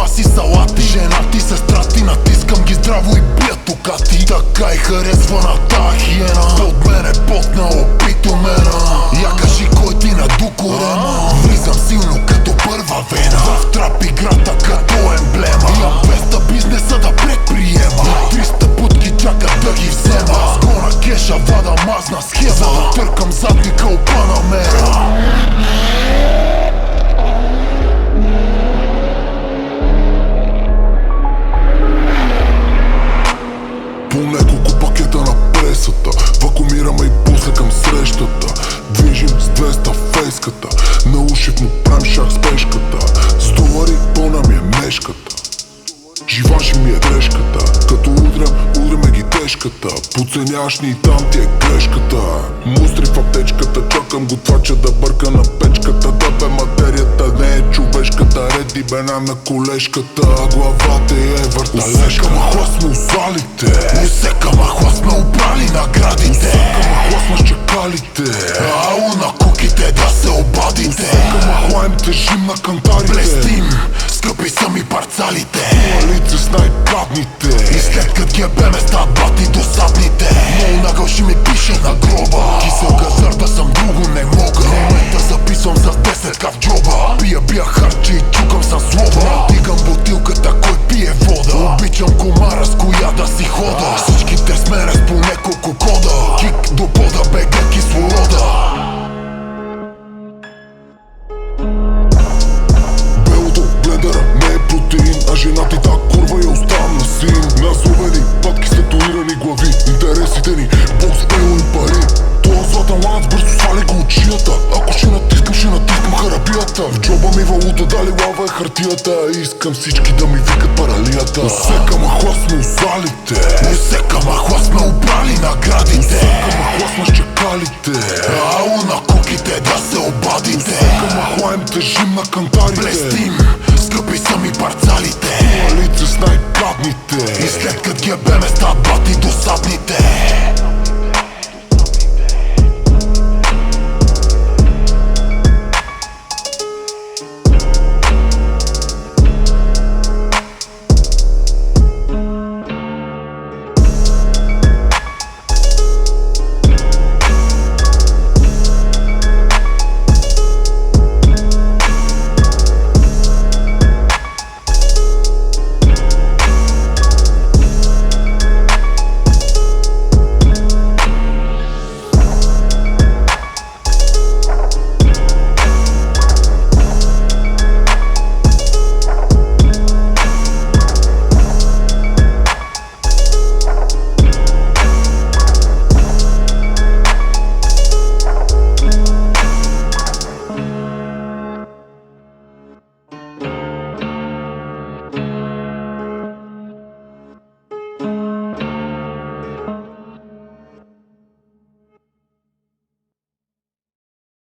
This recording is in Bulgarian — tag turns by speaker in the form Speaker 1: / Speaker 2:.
Speaker 1: маси, салати. Жена ти, сестра ти, натискам ги здраво и бият токати. Така и харесва на тая хиена. Под мене потна опитомена. Я кажи кой ти наду корема. Влизам силно като първа вена. В трап играта като емблема. Имам 200 бизнеса да предприема. 300 путки чакат да ги взема. С гона кеша вада мазна схема. За да търкам задника у Панамера.
Speaker 2: По няколко пакета на пресата, вакуумираме и после към срещата. Движим с 200 фейската, на ушив му правим шах с пешката. С долари пълна ми е мешката, живаши ми е грешката. Като удряме ги тежката, подценяваш ни и там ти е грешката. Мустри в аптечката, чакам готвача да бърка на печката. Да бе материята не е човешката, реди бена на колешката. Главата е върталежка. Усека махла сме узалите,
Speaker 1: Усека махла сме обрали наградите.
Speaker 2: усека махла сме чакалите,
Speaker 1: Ало на куките да се обадите.
Speaker 2: усека махла им тежим на кантарите.
Speaker 1: Блестим, скъпи са ми парцалите.
Speaker 2: Лице с най-гадните,
Speaker 1: И след кът ги ебеме стават бати досадните. Много нагълши ми пише на гроба. Кисел газар да съм друго не мога. В момента записвам за 10 в джоба. Бия харчи и чукам със слова. Надигам бутилката, кой пие вода. Обичам комара, с коя да си хода. Всичките сме с по няколко кода. Кик до пода, бега кислорода.
Speaker 2: белото в блендера не е протеин, а жена ти та курва я оставам на син. Насловени патки с татуирани глави, интересите ни бокс, пело и пари. Това златен ланец бързо свали го от шията. Ако ще натискам харабията. В джоба ми валута, дали лава е хартията. Искам всички да ми викат паралията. Усека махла сме узалите,
Speaker 1: Усека махла сме обрали наградите.
Speaker 2: усека махла сме с чакалите,
Speaker 1: Ало на куките да се обадите.
Speaker 2: усека махла им тежим на кантарите.
Speaker 1: Блестим,